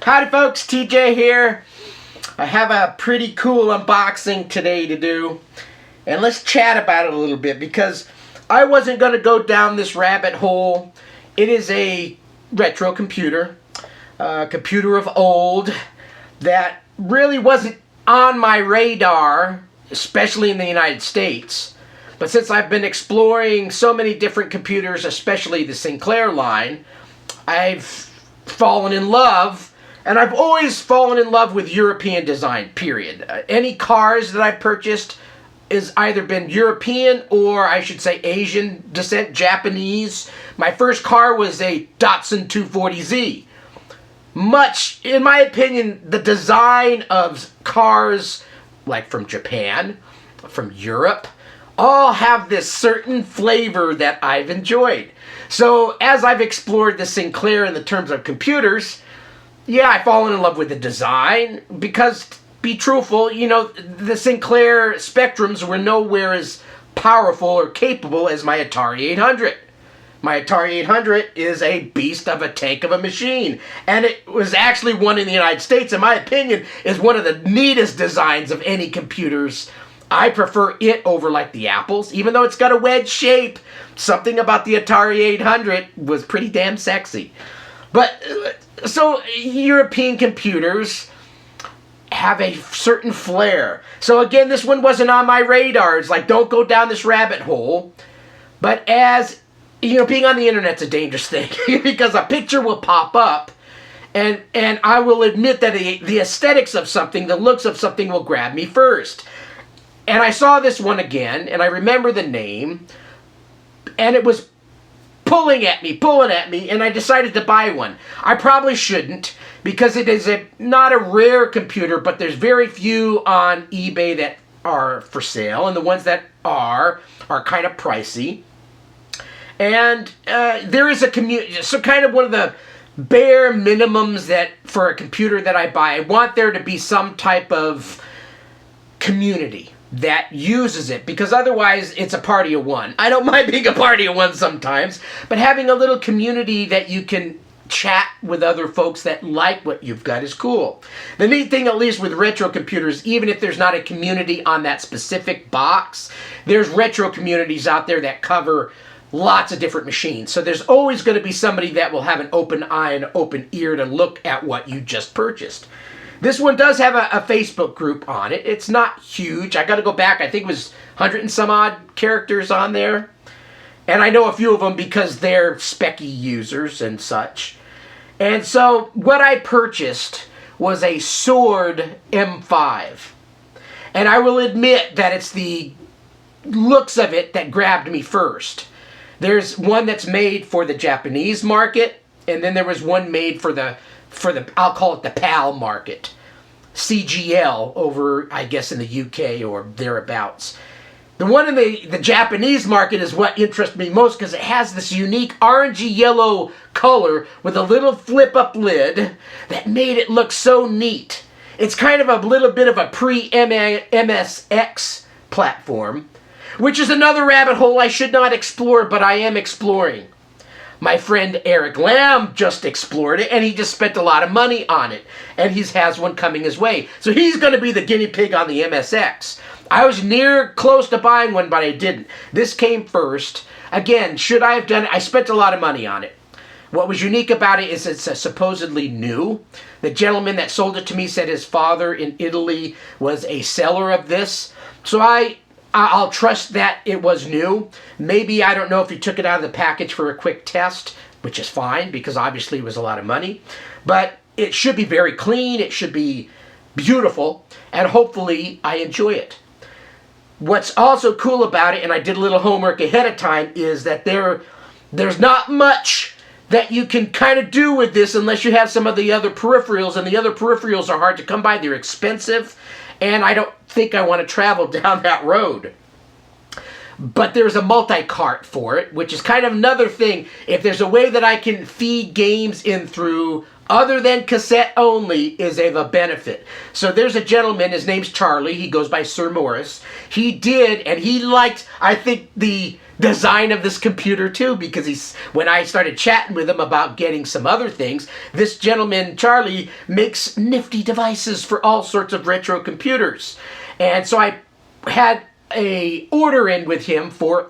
Howdy folks, TJ here. I have a pretty cool unboxing today to do. And let's chat about it a little bit because I wasn't going to go down this rabbit hole. It is a retro computer. A computer of old that really wasn't on my radar, especially in the United States. But since I've been exploring so many different computers, especially the Sinclair line, I've fallen in love. And I've always fallen in love with European design, period. Any cars that I've purchased has either been European or I should say Asian descent, Japanese. My first car was a Datsun 240Z. Much, in my opinion, the design of cars like from Japan, from Europe, all have this certain flavor that I've enjoyed. So as I've explored the Sinclair in the terms of computers, yeah, I've fallen in love with the design because, to be truthful, you know, the Sinclair Spectrums were nowhere as powerful or capable as my Atari 800. My Atari 800 is a beast of a tank of a machine, and it was actually one in the United States, in my opinion, is one of the neatest designs of any computers. I prefer it over like the Apples, even though it's got a wedge shape. Something about the Atari 800 was pretty damn sexy. But so European computers have a certain flair. So again, this one wasn't on my radar. It's like, don't go down this rabbit hole. But as, you know, being on the internet's a dangerous thing because a picture will pop up and I will admit that the aesthetics of something, the looks of something will grab me first. And I saw this one again and I remember the name and it was pulling at me, and I decided to buy one. I probably shouldn't, because it is not a rare computer, but there's very few on eBay that are for sale, and the ones that are kind of pricey. And there is a community, so kind of one of the bare minimums that for a computer that I buy, I want there to be some type of community that uses it, because otherwise it's a party of one. I don't mind being a party of one sometimes, but having a little community that you can chat with other folks that like what you've got is cool. The neat thing, at least with retro computers, even if there's not a community on that specific box, there's retro communities out there that cover lots of different machines. So there's always going to be somebody that will have an open eye and an open ear to look at what you just purchased. This one does have a Facebook group on it. It's not huge. I got to go back. I think it was 100 and some odd characters on there. And I know a few of them because they're specky users and such. And so what I purchased was a Sword M5. And I will admit that it's the looks of it that grabbed me first. There's one that's made for the Japanese market. And then there was one made for the I'll call it the PAL market. CGL over, I guess, in the UK or thereabouts. The one in the Japanese market is what interests me most because it has this unique orangey yellow color with a little flip-up lid that made it look so neat. It's kind of a little bit of a pre-MSX platform, which is another rabbit hole I should not explore, but I am exploring. My friend Eric Lamb just explored it, and he just spent a lot of money on it. And he has one coming his way. So he's going to be the guinea pig on the MSX. I was close to buying one, but I didn't. This came first. Again, should I have done it? I spent a lot of money on it. What was unique about it is it's supposedly new. The gentleman that sold it to me said his father in Italy was a seller of this. So I'll trust that it was new. Maybe, I don't know if he took it out of the package for a quick test, which is fine because obviously it was a lot of money. But it should be very clean, it should be beautiful, and hopefully I enjoy it. What's also cool about it, and I did a little homework ahead of time, is that there's not much that you can kind of do with this unless you have some of the other peripherals, and the other peripherals are hard to come by. They're expensive, and I don't think I want to travel down that road. But there's a multi-cart for it, which is kind of another thing. If there's a way that I can feed games in through other than cassette only is of a benefit. So there's a gentleman, his name's Charlie, he goes by SirMorris. He did, and he liked, I think, the design of this computer too, because when I started chatting with him about getting some other things, this gentleman, Charlie, makes nifty devices for all sorts of retro computers. And so I had a order in with him for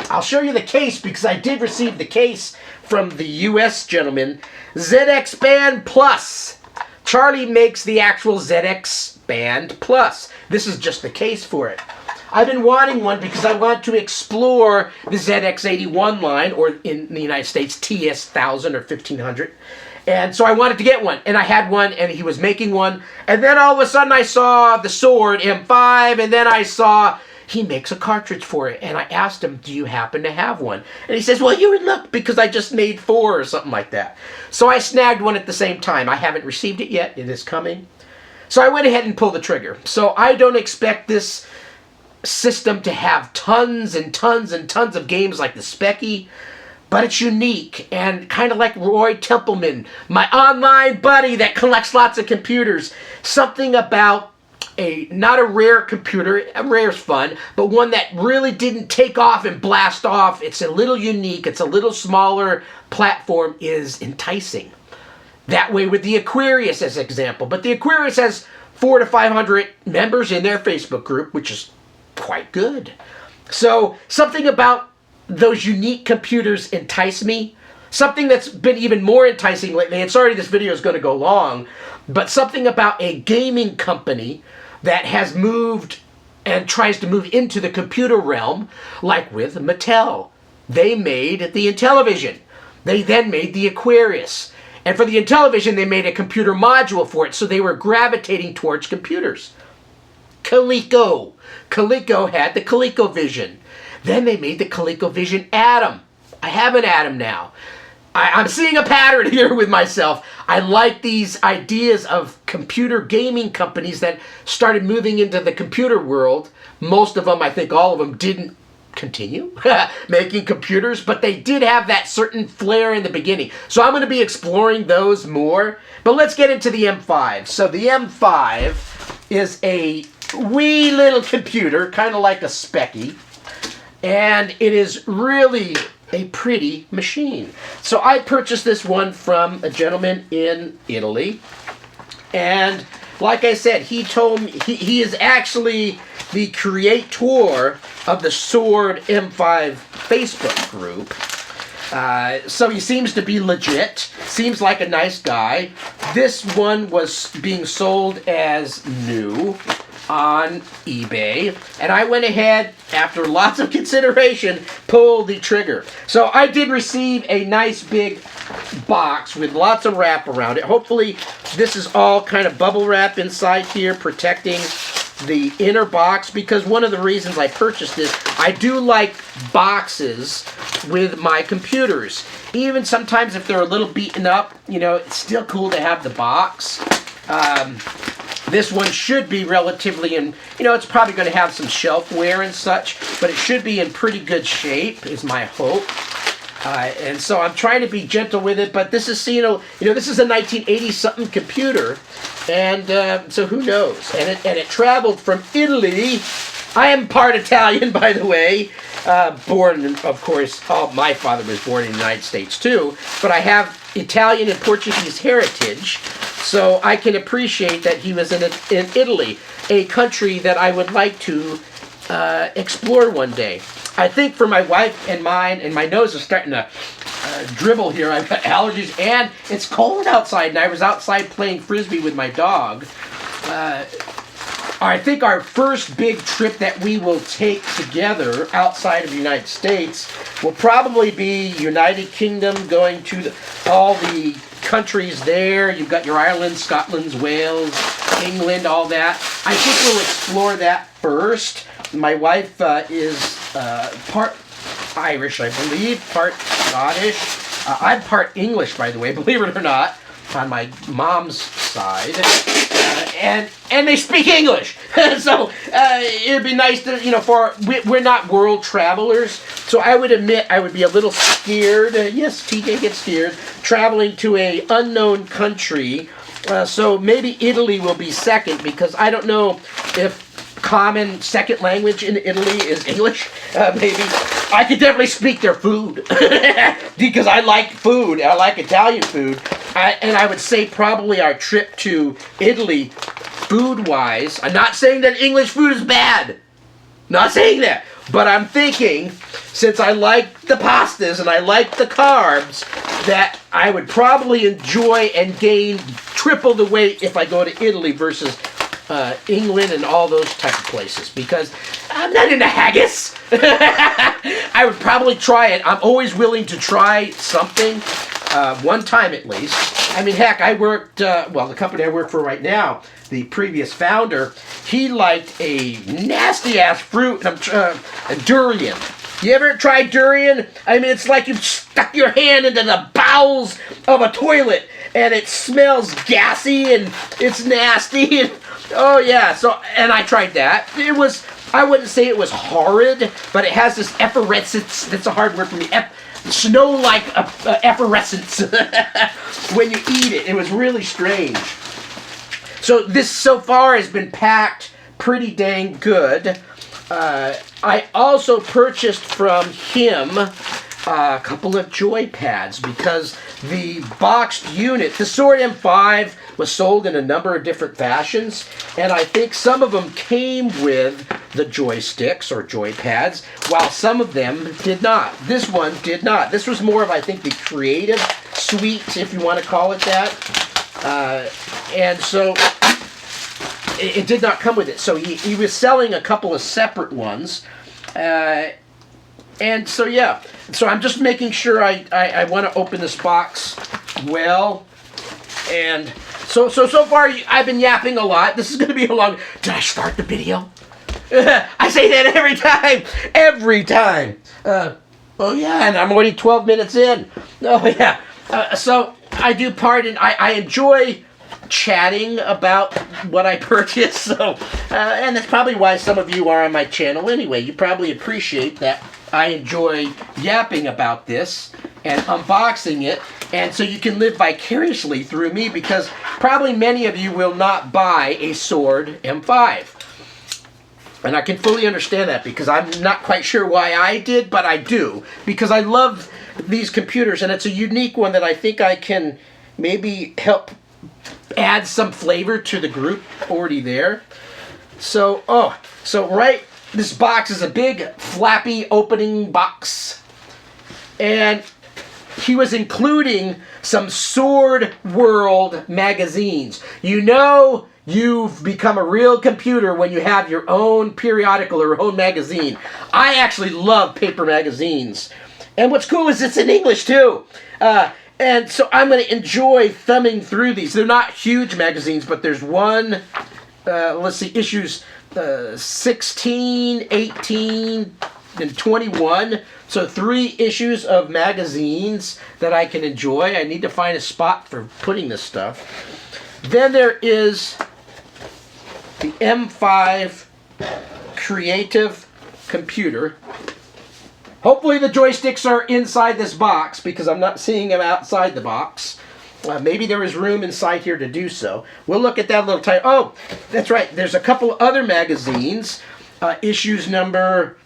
I'll show you the case because I did receive the case from the US gentleman, ZX Band Plus. Charlie makes the actual ZX Band Plus. This is just the case for it. I've been wanting one because I want to explore the ZX81 line, or in the United States, TS1000 or 1500. And so I wanted to get one, and I had one, and he was making one. And then all of a sudden I saw the Sword M5, and then I saw he makes a cartridge for it. And I asked him, do you happen to have one? And he says, well, you would look because I just made 4 or something like that. So I snagged one at the same time. I haven't received it yet. It is coming. So I went ahead and pulled the trigger. So I don't expect this system to have tons and tons and tons of games like the Specky, but it's unique and kind of like Roy Templeman, my online buddy that collects lots of computers. Something about not a rare computer, rare's fun, but one that really didn't take off and blast off. It's a little unique, it's a little smaller platform, is enticing. That way with the Aquarius as an example, but the Aquarius has 400 to 500 members in their Facebook group, which is quite good. So something about those unique computers entice me. Something that's been even more enticing lately, and sorry this video is going to go long, but something about a gaming company that has moved and tries to move into the computer realm, like with Mattel. They made the Intellivision. They then made the Aquarius. And for the Intellivision, they made a computer module for it, so they were gravitating towards computers. Coleco. Coleco had the ColecoVision. Then they made the ColecoVision Atom. I have an Atom now. I'm seeing a pattern here with myself. I like these ideas of computer gaming companies that started moving into the computer world. Most of them, I think all of them, didn't continue making computers, but they did have that certain flair in the beginning. So I'm going to be exploring those more. But let's get into the M5. So the M5 is a wee little computer, kind of like a Specky, and it is really a pretty machine. So I purchased this one from a gentleman in Italy, and like I said, he told me he is actually the creator of the Sword M5 Facebook group. So he seems to be legit. Seems like a nice guy. This one was being sold as new on eBay, and I went ahead, after lots of consideration, pulled the trigger. So I did receive a nice big box with lots of wrap around it. Hopefully this is all kind of bubble wrap inside here, protecting the inner box, because one of the reasons I purchased this, I do like boxes with my computers. Even sometimes if they're a little beaten up, you know, it's still cool to have the box. This one should be relatively in, you know, it's probably going to have some shelf wear and such, but it should be in pretty good shape, is my hope. And so I'm trying to be gentle with it, but this is, you know, this is a 1980-something computer, and so who knows? And it traveled from Italy. I am part Italian, by the way. Born, of course, my father was born in the United States too, but I have Italian and Portuguese heritage, so I can appreciate that he was in Italy, a country that I would like to explore one day. I think for my wife and mine, and my nose is starting to dribble here, I've got allergies, and it's cold outside, and I was outside playing Frisbee with my dog. I think our first big trip that we will take together outside of the United States will probably be United Kingdom, going to all the countries there. You've got your Ireland, Scotland, Wales, England, all that. I think we'll explore that first. My wife is part Irish, I believe, part Scottish. I'm part English, by the way, believe it or not, on my mom's side. And they speak English. So it'd be nice to, you know, we're not world travelers, so I would admit I would be a little scared. Yes, TJ gets scared, traveling to a unknown country. So maybe Italy will be second, because I don't know if common second language in Italy is English. Maybe I could definitely speak their food because I like food. I like Italian food, and I would say probably our trip to Italy, food-wise. I'm not saying that English food is bad. Not saying that, but I'm thinking since I like the pastas and I like the carbs, that I would probably enjoy and gain triple the weight if I go to Italy versus England and all those type of places, because I'm not into haggis. I would probably try it. I'm always willing to try something one time at least. I mean, heck, I worked, well, the company I work for right now, the previous founder, he liked a nasty-ass fruit, durian. You ever tried durian? I mean, it's like you've stuck your hand into the bowels of a toilet, and it smells gassy, and it's nasty, and oh yeah, and I tried that. It was, I wouldn't say it was horrid, but it has this effervescence, that's a hard word for me, snow-like effervescence when you eat it. It was really strange. So this so far has been packed pretty dang good. I also purchased from him a couple of joy pads because the boxed unit, the Sword M5, was sold in a number of different fashions, and I think some of them came with the joysticks or joy pads, while some of them did not. This one did not. This was more of, I think, the creative suite, if you want to call it that. And so it did not come with it. So he was selling a couple of separate ones. And so, yeah. So I'm just making sure I want to open this box well. And so far I've been yapping a lot. This is going to be a long... Did I start the video? I say that every time. Every time. Oh, yeah, and I'm already 12 minutes in. Oh, yeah. So I do pardon. I enjoy chatting about what I purchased. So, and that's probably why some of you are on my channel anyway. You probably appreciate that I enjoy yapping about this and unboxing it. And so you can live vicariously through me, because probably many of you will not buy a Sword M5. And I can fully understand that, because I'm not quite sure why I did, but I do. Because I love these computers, and it's a unique one that I think I can maybe help add some flavor to the group already there. So, right, this box is a big, flappy opening box. And he was including some Sword World magazines. You know you've become a real computer when you have your own periodical or your own magazine. I actually love paper magazines. And what's cool is it's in English too. And so I'm going to enjoy thumbing through these. They're not huge magazines, but there's one, let's see, issues 16, 18, and 21. So 3 issues of magazines that I can enjoy. I need to find a spot for putting this stuff. Then there is the M5 Creative Computer. Hopefully the joysticks are inside this box, because I'm not seeing them outside the box. Maybe there is room inside here to do so. We'll look at that little time. Oh, that's right. There's a couple other magazines. Issues number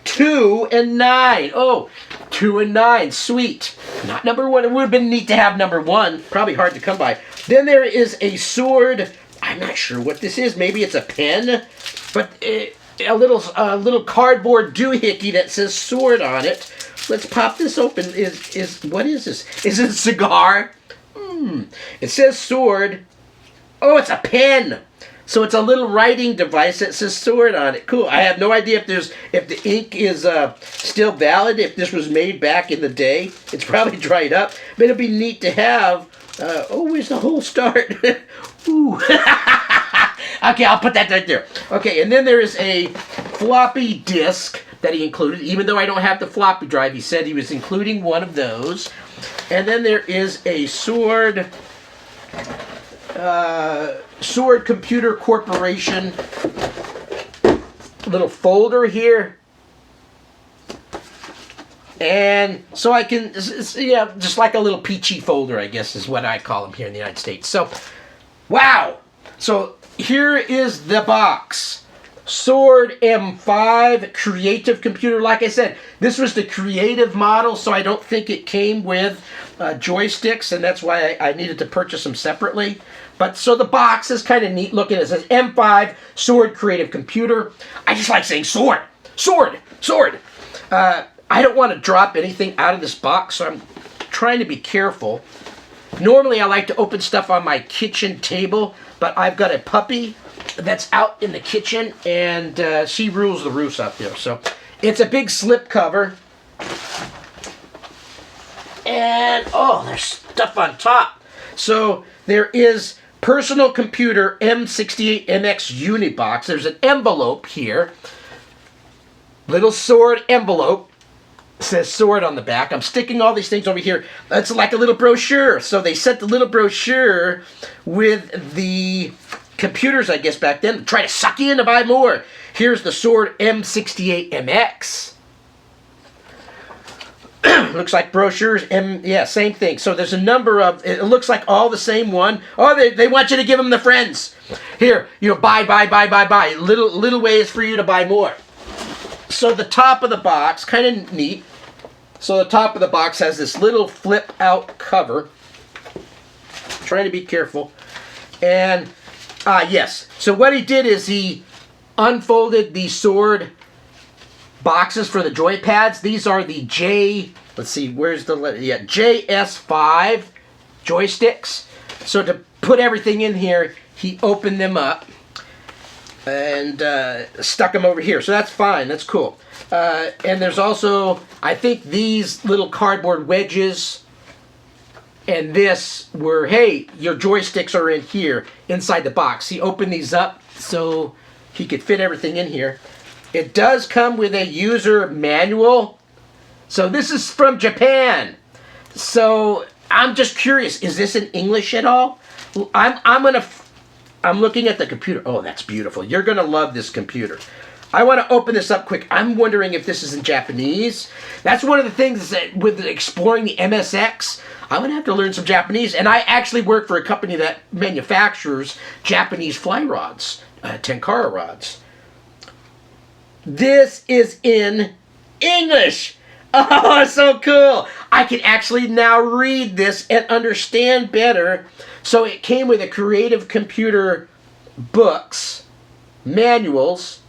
2 and 9. Oh, 2 and 9. Sweet. Not number 1. It would have been neat to have number 1. Probably hard to come by. Then there is a Sword. I'm not sure what this is. Maybe it's a pen. But a little cardboard doohickey that says Sword on it. Let's pop this open. What is this? Is it a cigar? It says Sword. Oh, it's a pen. So it's a little writing device that says Sword on it. Cool. I have no idea if the ink is still valid, if this was made back in the day. It's probably dried up. But it'll be neat to have. Where's the whole start? Ooh. Okay, I'll put that right there. Okay, and then there is a floppy disk that he included. Even though I don't have the floppy drive, he said he was including one of those. And then there is a Sword Computer Corporation little folder here. And so I can, yeah, just like a little peachy folder, I guess is what I call them here in the United States. So, wow. So here is the box. Sword M5 creative computer. Like I said, this was the creative model, so I don't think it came with joysticks, and that's why I needed to purchase them separately. But so the box is kind of neat looking. It says M5 Sword creative computer. I just like saying sword, sword, sword. I don't want to drop anything out of this box, so I'm trying to be careful. Normally I like to open stuff on my kitchen table, but I've got a puppy that's out in the kitchen, and she rules the roost out there. So it's a big slip cover, and oh, there's stuff on top. So there is personal computer M68MX Unibox. There's an envelope here, little sword envelope. It says sword on the back. I'm sticking all these things over here. It's like a little brochure. So they sent the little brochure with the computers, I guess, back then, to try to suck you in to buy more. Here's the sword M68MX. Looks like brochures. Yeah, same thing. So there's a number of, it looks like all the same one. Oh, they want you to give them the friends. Here, buy. Little ways for you to buy more. So the top of the box, kind of neat. So the top of the box has this little flip out cover. Trying to be careful. And yes. So what he did is he unfolded the sword boxes for the joy pads. These are the let's see, where's the letter? Yeah, JS5 joysticks. So to put everything in here, he opened them up and stuck them over here. So that's fine. That's cool. And there's also, I think, these little cardboard wedges. And this were, hey, your joysticks are in here, inside the box. He opened these up so he could fit everything in here. It does come with a user manual. So this is from Japan. So I'm just curious, is this in English at all? I'm looking at the computer. Oh, that's beautiful. You're going to love this computer. I want to open this up quick. I'm wondering if this is in Japanese. That's one of the things that with exploring the MSX, I'm going to have to learn some Japanese. And I actually work for a company that manufactures Japanese fly rods, Tenkara rods. This is in English. Oh, so cool. I can actually now read this and understand better. So it came with a creative computer books, manuals,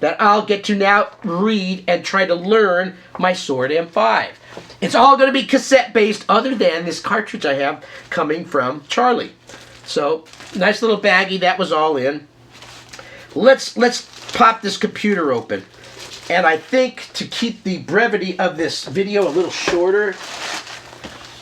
that I'll get to now read and try to learn my Sword M5. It's all going to be cassette based, other than this cartridge I have coming from Charlie. So nice little baggie. That was all in. Let's pop this computer open. And I think to keep the brevity of this video a little shorter,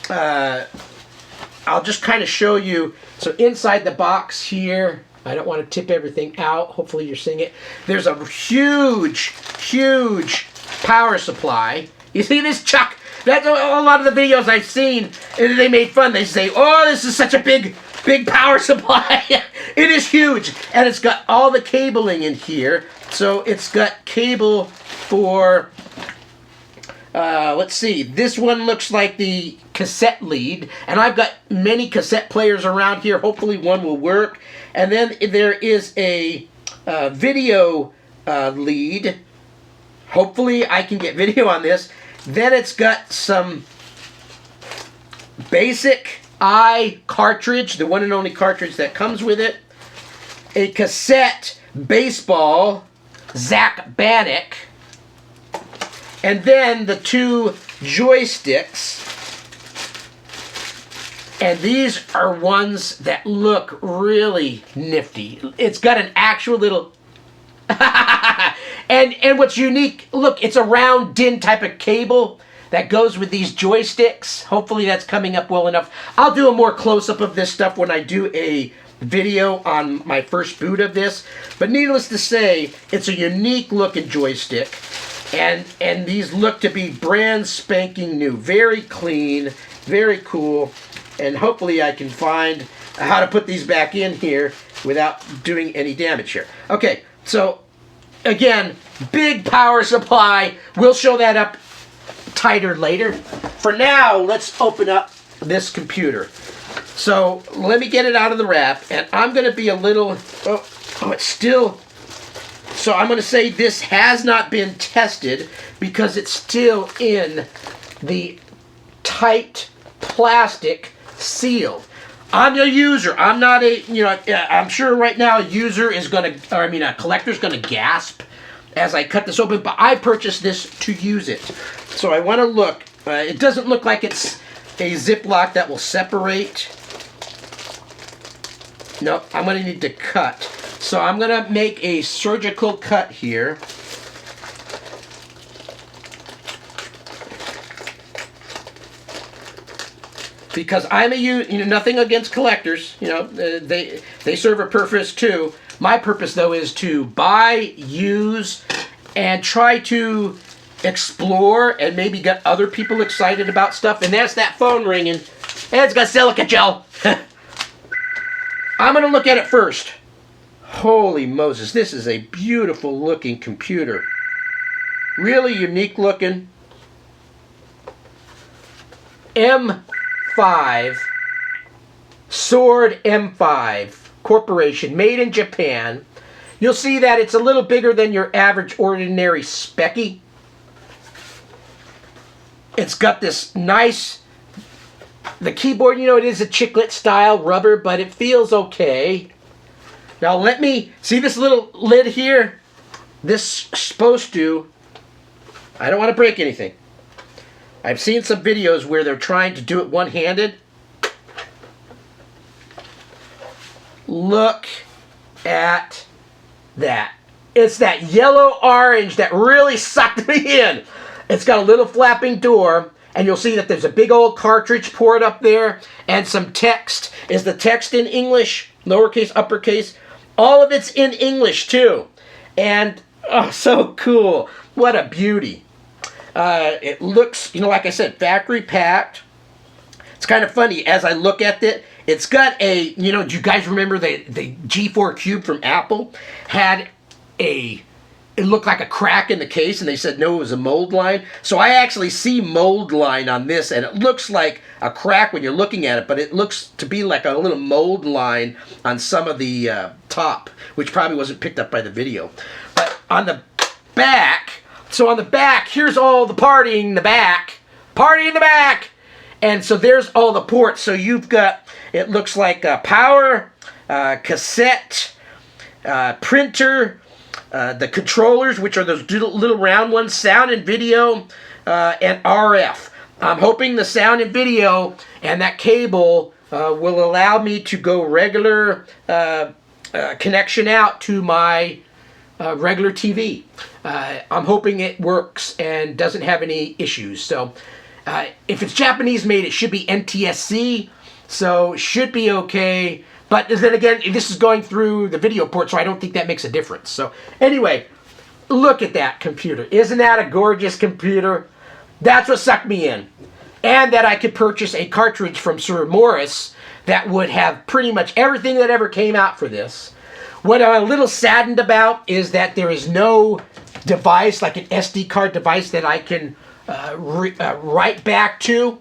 I'll just kind of show you. So inside the box here, I don't want to tip everything out. Hopefully you're seeing it. There's a huge, huge power supply. You see this, Chuck? That's a lot of the videos I've seen, and they made fun. They say, oh, this is such a big power supply. It is huge. And it's got all the cabling in here. So it's got cable for, let's see, this one looks like the cassette lead, and I've got many cassette players around here. Hopefully one will work. And then there is a video lead. Hopefully I can get video on this. Then it's got some basic cartridge, the one and only cartridge that comes with it. A cassette baseball, Zach Bannock. And then the two joysticks. And these are ones that look really nifty. It's got an actual little... and what's unique, look, it's a round DIN type of cable that goes with these joysticks. Hopefully that's coming up well enough. I'll do a more close-up of this stuff when I do a video on my first boot of this. But needless to say, it's a unique looking joystick. And these look to be brand spanking new. Very clean, very cool. And hopefully I can find how to put these back in here without doing any damage here. Okay, so again, big power supply. We'll show that up tighter later. For now, let's open up this computer. So let me get it out of the wrap, and I'm going to be a little... Oh, it's still So I'm going to say this has not been tested because it's still in the tight plastic seal. I'm a user. I'm not a, I'm sure right now a user is going to, or I mean a collector's going to gasp as I cut this open, but I purchased this to use it. So I want to look. It doesn't look like it's a Ziploc that will separate. Nope, I'm going to need to cut. So I'm going to make a surgical cut here. Because I'm nothing against collectors. They serve a purpose too. My purpose though is to buy, use, and try to explore and maybe get other people excited about stuff. And that's that phone ringing. And it's got silica gel. I'm going to look at it first. Holy Moses, this is a beautiful looking computer. Really unique looking. M5, Sword M5 Corporation, made in Japan. You'll see that it's a little bigger than your average ordinary Specky. It's got this nice, the keyboard, it is a chiclet style rubber, but it feels okay. Now let me, see this little lid here? This is supposed to, I don't want to break anything. I've seen some videos where they're trying to do it one-handed. Look at that. It's that yellow-orange that really sucked me in. It's got a little flapping door, and you'll see that there's a big old cartridge port up there, and some text. Is the text in English? Lowercase, uppercase? All of it's in English, too. And, oh, so cool. What a beauty. It looks, like I said, factory packed. It's kind of funny as I look at it. It's got a, do you guys remember the G4 Cube from Apple had it looked like a crack in the case, and they said no, it was a mold line. So I actually see mold line on this, and it looks like a crack when you're looking at it, but it looks to be like a little mold line on some of the top, which probably wasn't picked up by the video. But on the back, so on the back, here's all the party in the back. Party in the back! And so there's all the ports. So you've got, it looks like power, cassette, printer, the controllers, which are those little round ones, sound and video, and RF. I'm hoping the sound and video and that cable will allow me to go regular connection out to my regular TV. I'm hoping it works and doesn't have any issues. So if it's Japanese made, it should be NTSC, so should be okay. But then again, this is going through the video port, so I don't think that makes a difference. So anyway, look at that computer. Isn't that a gorgeous computer? That's what sucked me in. And that I could purchase a cartridge from SirMorris that would have pretty much everything that ever came out for this. What I'm a little saddened about is that there is no device, like an SD card device, that I can write back to.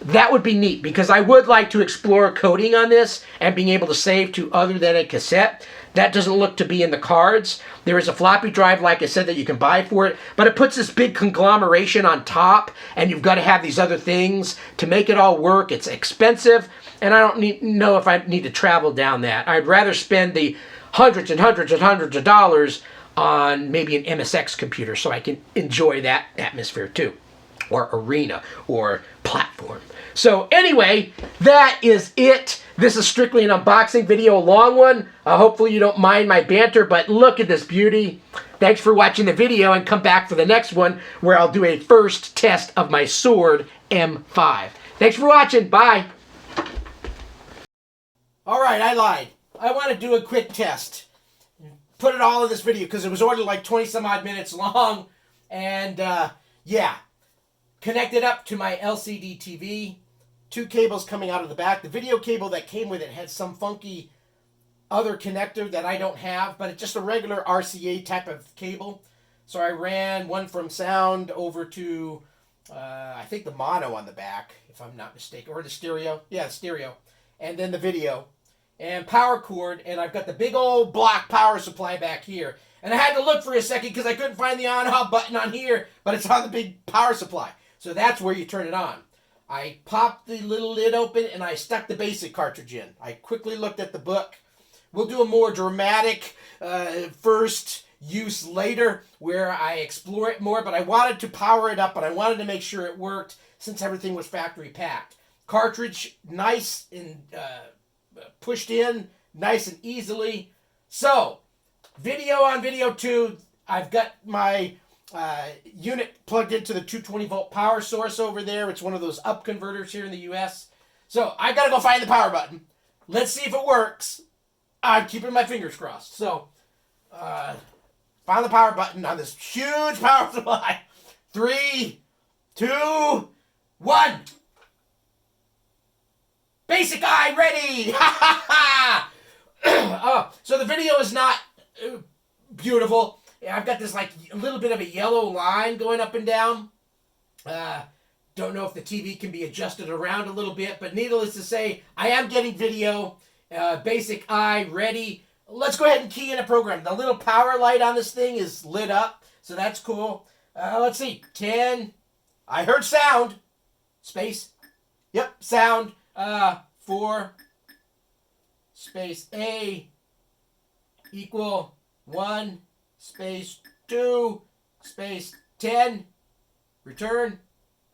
That would be neat, because I would like to explore coding on this and being able to save to other than a cassette. That doesn't look to be in the cards. There is a floppy drive, like I said, that you can buy for it, but it puts this big conglomeration on top, and you've got to have these other things to make it all work. It's expensive, and I don't know if I need to travel down that. I'd rather spend the hundreds and hundreds and hundreds of dollars on maybe an MSX computer so I can enjoy that atmosphere too, or arena, or platform. So anyway, that is it. This is strictly an unboxing video, a long one. Hopefully you don't mind my banter, but look at this beauty. Thanks for watching the video, and come back for the next one where I'll do a first test of my Sword M5. Thanks for watching. Bye. All right, I lied. I want to do a quick test. Put it all in this video because it was already like 20 some odd minutes long. And yeah, connected up to my LCD TV. 2 cables coming out of the back. The video cable that came with it had some funky other connector that I don't have, but it's just a regular RCA type of cable. So I ran one from sound over to, I think the mono on the back, if I'm not mistaken, or the stereo. Yeah, the stereo. And then the video. And power cord, and I've got the big old block power supply back here. And I had to look for a second because I couldn't find the on-off button on here, but it's on the big power supply. So that's where you turn it on. I popped the little lid open and I stuck the basic cartridge in. I quickly looked at the book. We'll do a more dramatic first use later where I explore it more, but I wanted to power it up and I wanted to make sure it worked since everything was factory packed. Cartridge nice and pushed in nice and easily. So, video on video 2. I've got my unit plugged into the 220 volt power source over there. It's one of those up converters here in the US. So I gotta go find the power button. Let's see if it works. I'm keeping my fingers crossed. So found the power button on this huge power supply. 3, 2, 1. Basic eye ready. So the video is not beautiful. I've got this like a little bit of a yellow line going up and down. Don't know if the TV can be adjusted around a little bit, but needless to say, I am getting video. Basic eye ready. Let's go ahead and key in a program. The little power light on this thing is lit up, so that's cool. Let's see. 10. I heard sound. Space. Yep, sound. 4. Space A. Equal 1. Space 2. Space 10. Return.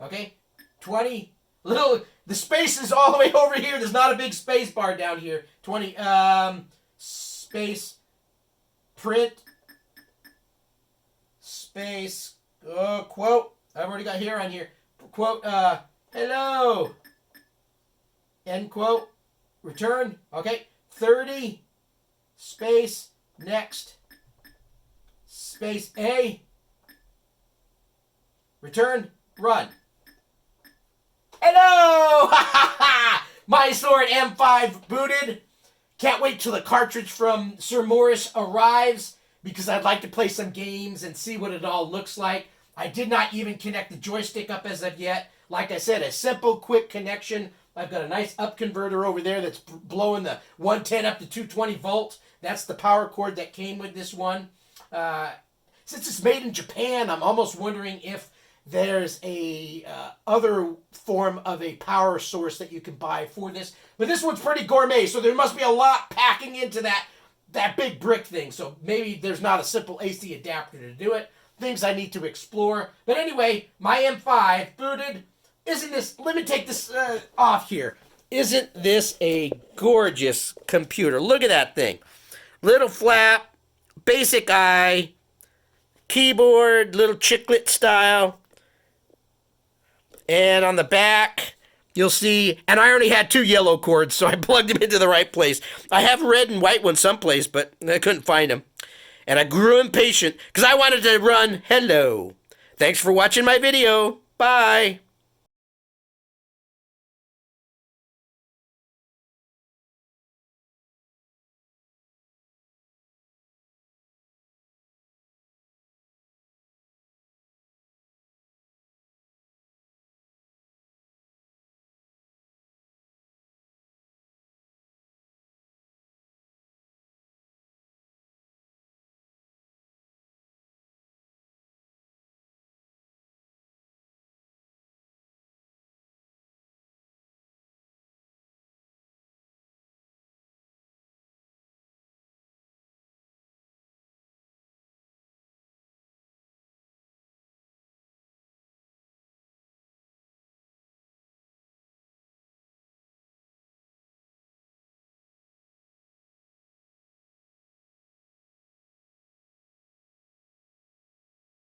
Okay. 20. The space is all the way over here. There's not a big space bar down here. 20. Space. Print. Space. Quote. I've already got here on here. Quote. Hello. End quote. Return. Okay. 30. Space. Next. Space A. Return. Run. Hello! My Sword M5 booted. Can't wait till the cartridge from SirMorris arrives because I'd like to play some games and see what it all looks like. I did not even connect the joystick up as of yet. Like I said, a simple, quick connection. I've got a nice up converter over there that's blowing the 110 up to 220 volts. That's the power cord that came with this one. Since it's made in Japan, I'm almost wondering if there's a other form of a power source that you can buy for this. But this one's pretty gourmet, so there must be a lot packing into that big brick thing. So maybe there's not a simple AC adapter to do it. Things I need to explore. But anyway, my M5 booted. Isn't this... Let me take this off here. Isn't this a gorgeous computer? Look at that thing. Little flap, basic eye, keyboard, little chiclet style. And on the back, you'll see, and I already had 2 yellow cords, so I plugged them into the right place. I have red and white ones someplace, but I couldn't find them. And I grew impatient because I wanted to run hello. Thanks for watching my video. Bye.